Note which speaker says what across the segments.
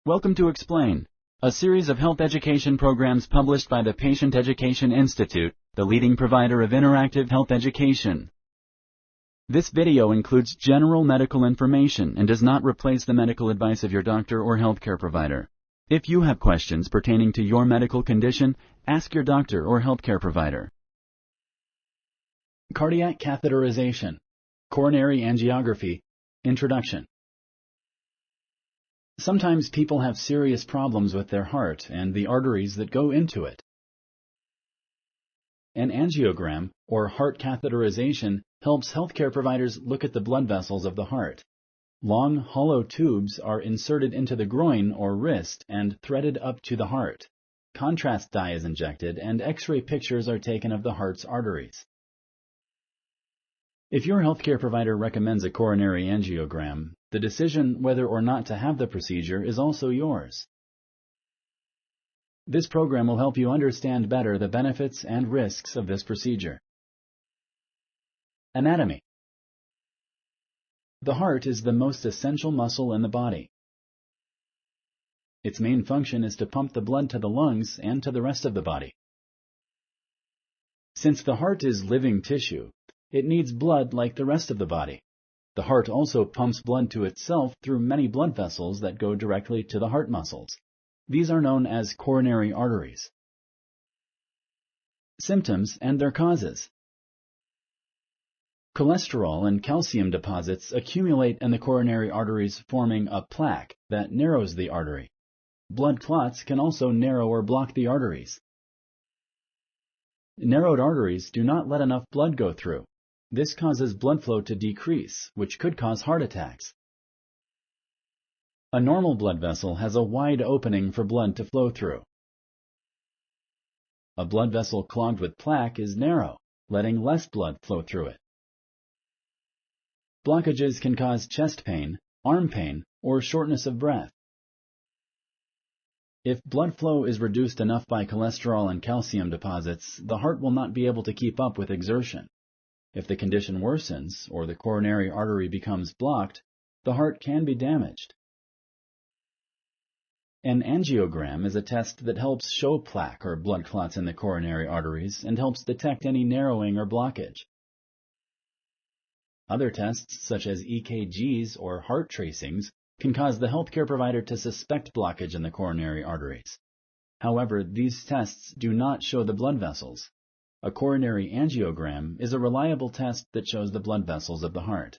Speaker 1: Welcome to Explain, a series of health education programs published by the Patient Education Institute, the leading provider of interactive health education. This video includes general medical information and does not replace the medical advice of your doctor or healthcare provider. If you have questions pertaining to your medical condition, ask your doctor or healthcare provider. Cardiac-catheterization, coronary angiography, introduction. Sometimes people have serious problems with their heart and the arteries that go into it. An angiogram, or heart catheterization, helps healthcare providers look at the blood vessels of the heart. Long, hollow tubes are inserted into the groin or wrist and threaded up to the heart. Contrast dye is injected and X-ray pictures are taken of the heart's arteries. If your healthcare provider recommends a coronary angiogram, the decision whether or not to have the procedure is also yours. This program will help you understand better the benefits and risks of this procedure. Anatomy. The heart is the most essential muscle in the body. Its main function is to pump the blood to the lungs and to the rest of the body. Since the heart is living tissue, it needs blood like the rest of the body. The heart also pumps blood to itself through many blood vessels that go directly to the heart muscles. These are known as coronary arteries. Symptoms and their causes. Cholesterol and calcium deposits accumulate in the coronary arteries, forming a plaque that narrows the artery. Blood clots can also narrow or block the arteries. Narrowed arteries do not let enough blood go through. This causes blood flow to decrease, which could cause heart attacks. A normal blood vessel has a wide opening for blood to flow through. A blood vessel clogged with plaque is narrow, letting less blood flow through it. Blockages can cause chest pain, arm pain, or shortness of breath. If blood flow is reduced enough by cholesterol and calcium deposits, the heart will not be able to keep up with exertion. If the condition worsens, or the coronary artery becomes blocked, the heart can be damaged. An angiogram is a test that helps show plaque or blood clots in the coronary arteries and helps detect any narrowing or blockage. Other tests, such as EKGs or heart tracings, can cause the healthcare provider to suspect blockage in the coronary arteries. However, these tests do not show the blood vessels. A coronary angiogram is a reliable test that shows the blood vessels of the heart.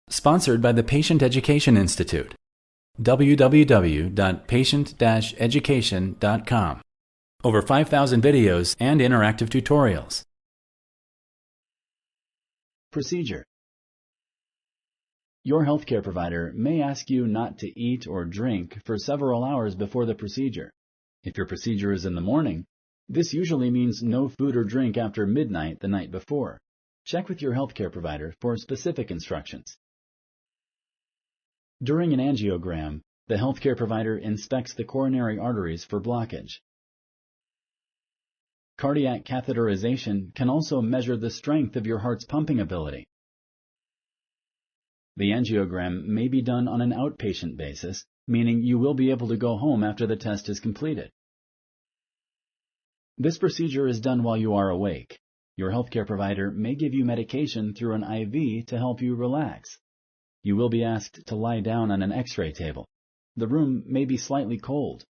Speaker 1: Sponsored by the Patient Education Institute. www.patient-education.com. Over 5,000 videos and interactive tutorials. Procedure. Your healthcare provider may ask you not to eat or drink for several hours before the procedure. If your procedure is in the morning, this usually means no food or drink after midnight the night before. Check with your healthcare provider for specific instructions. During an angiogram, the healthcare provider inspects the coronary arteries for blockage. Cardiac catheterization can also measure the strength of your heart's pumping ability. The angiogram may be done on an outpatient basis, meaning you will be able to go home after the test is completed. This procedure is done while you are awake. Your healthcare provider may give you medication through an IV to help you relax. You will be asked to lie down on an X-ray table. The room may be slightly cold.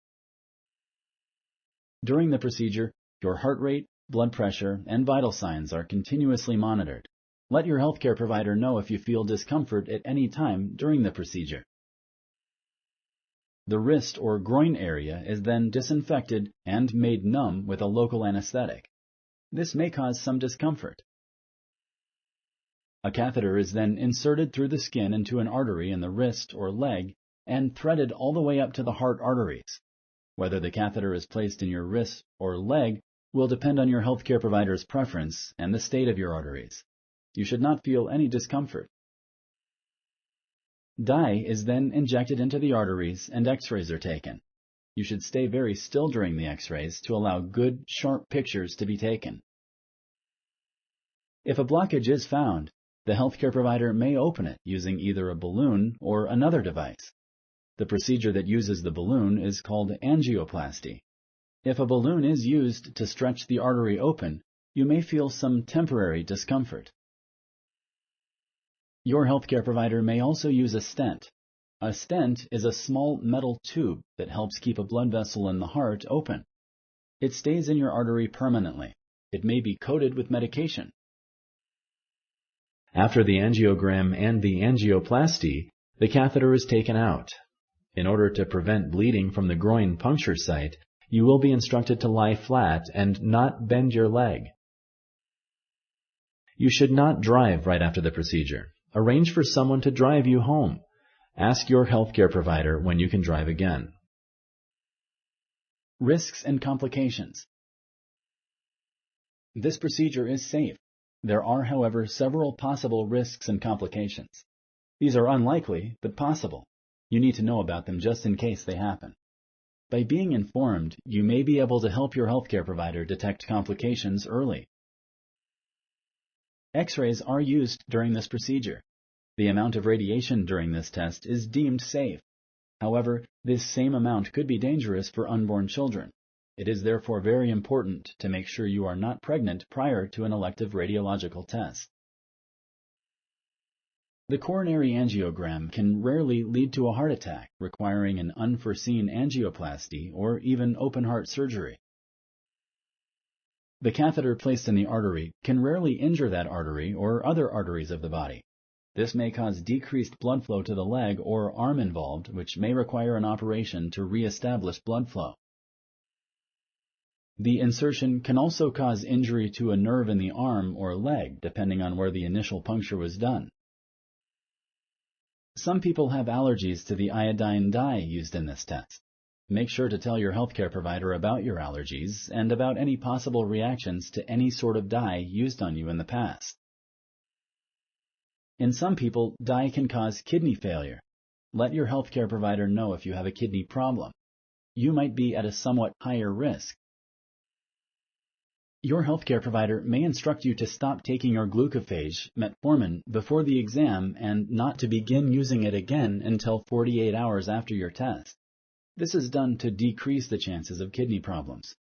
Speaker 1: During the procedure, your heart rate, blood pressure, and vital signs are continuously monitored. Let your healthcare provider know if you feel discomfort at any time during the procedure. The wrist or groin area is then disinfected and made numb with a local anesthetic. This may cause some discomfort. A catheter is then inserted through the skin into an artery in the wrist or leg and threaded all the way up to the heart arteries. Whether the catheter is placed in your wrist or leg will depend on your healthcare provider's preference and the state of your arteries. You should not feel any discomfort. Dye is then injected into the arteries and X-rays are taken. You should stay very still during the X-rays to allow good, sharp pictures to be taken. If a blockage is found, The healthcare provider may open it using either a balloon or another device. The procedure that uses the balloon is called angioplasty. If a balloon is used to stretch the artery open, you may feel some temporary discomfort. Your healthcare provider may also use a stent. A stent is a small metal tube that helps keep a blood vessel in the heart open. It stays in your artery permanently. It may be coated with medication. After the angiogram and the angioplasty, the catheter is taken out. In order to prevent bleeding from the groin puncture site, you will be instructed to lie flat and not bend your leg. You should not drive right after the procedure. Arrange for someone to drive you home. Ask your healthcare provider when you can drive again. Risks and complications. This procedure is safe. There are, however, several possible risks and complications. These are unlikely, but possible. You need to know about them just in case they happen. By being informed, you may be able to help your healthcare provider detect complications early. X-rays are used during this procedure. The amount of radiation during this test is deemed safe. However, this same amount could be dangerous for unborn children. It is therefore very important to make sure you are not pregnant prior to an elective radiological test. The coronary angiogram can rarely lead to a heart attack, requiring an unforeseen angioplasty or even open heart surgery. The catheter placed in the artery can rarely injure that artery or other arteries of the body. This may cause decreased blood flow to the leg or arm involved, which may require an operation to re-establish blood flow. The insertion can also cause injury to a nerve in the arm or leg, depending on where the initial puncture was done. Some people have allergies to the iodine dye used in this test. Make sure to tell your healthcare provider about your allergies and about any possible reactions to any sort of dye used on you in the past. In some people, dye can cause kidney failure. Let your healthcare provider know if you have a kidney problem. You might be at a somewhat higher risk. Your healthcare provider may instruct you to stop taking your glucophage, metformin, before the exam and not to begin using it again until 48 hours after your test. This is done to decrease the chances of kidney problems.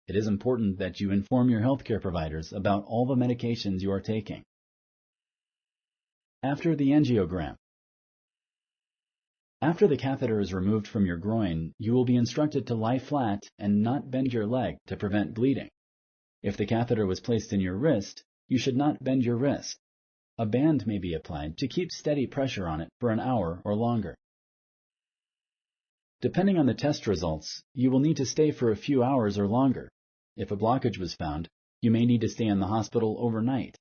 Speaker 1: It is important that you inform your healthcare providers about all the medications you are taking. After the angiogram. After the catheter is removed from your groin, you will be instructed to lie flat and not bend your leg to prevent bleeding. If the catheter was placed in your wrist, you should not bend your wrist. A band may be applied to keep steady pressure on it for an hour or longer. Depending on the test results, you will need to stay for a few hours or longer. If a blockage was found, you may need to stay in the hospital overnight.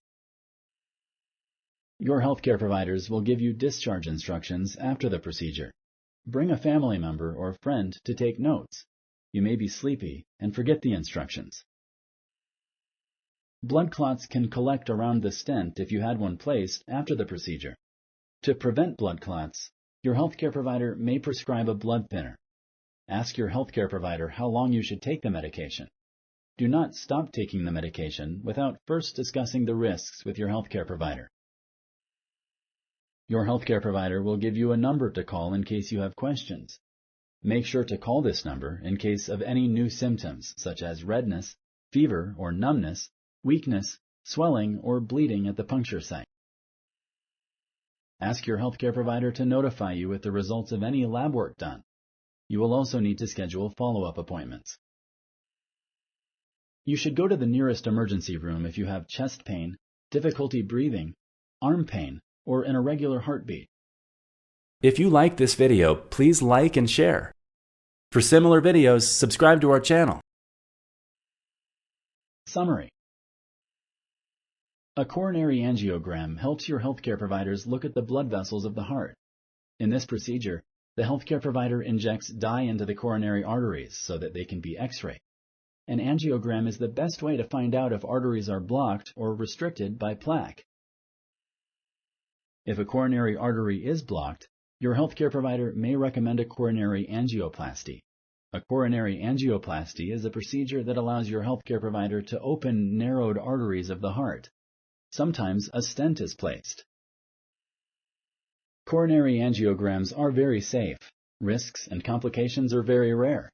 Speaker 1: Your healthcare providers will give you discharge instructions after the procedure. Bring a family member or friend to take notes. You may be sleepy and forget the instructions. Blood clots can collect around the stent if you had one placed after the procedure. To prevent blood clots, your healthcare provider may prescribe a blood thinner. Ask your healthcare provider how long you should take the medication. Do not stop taking the medication without first discussing the risks with your healthcare provider. Your healthcare provider will give you a number to call in case you have questions. Make sure to call this number in case of any new symptoms, such as redness, fever or numbness, weakness, swelling, or bleeding at the puncture site. Ask your healthcare provider to notify you with the results of any lab work done. You will also need to schedule follow-up appointments. You should go to the nearest emergency room if you have chest pain, difficulty breathing, arm pain, or an irregular heartbeat. If you like this video, please like and share. For similar videos, subscribe to our channel. Summary. A coronary angiogram helps your healthcare providers look at the blood vessels of the heart. In this procedure, the healthcare provider injects dye into the coronary arteries so that they can be X-rayed. An angiogram is the best way to find out if arteries are blocked or restricted by plaque. If a coronary artery is blocked, your healthcare provider may recommend a coronary angioplasty. A coronary angioplasty is a procedure that allows your healthcare provider to open narrowed arteries of the heart. Sometimes a stent is placed. Coronary angiograms are very safe. Risks and complications are very rare.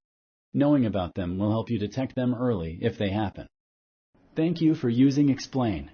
Speaker 1: Knowing about them will help you detect them early if they happen. Thank you for using Explain.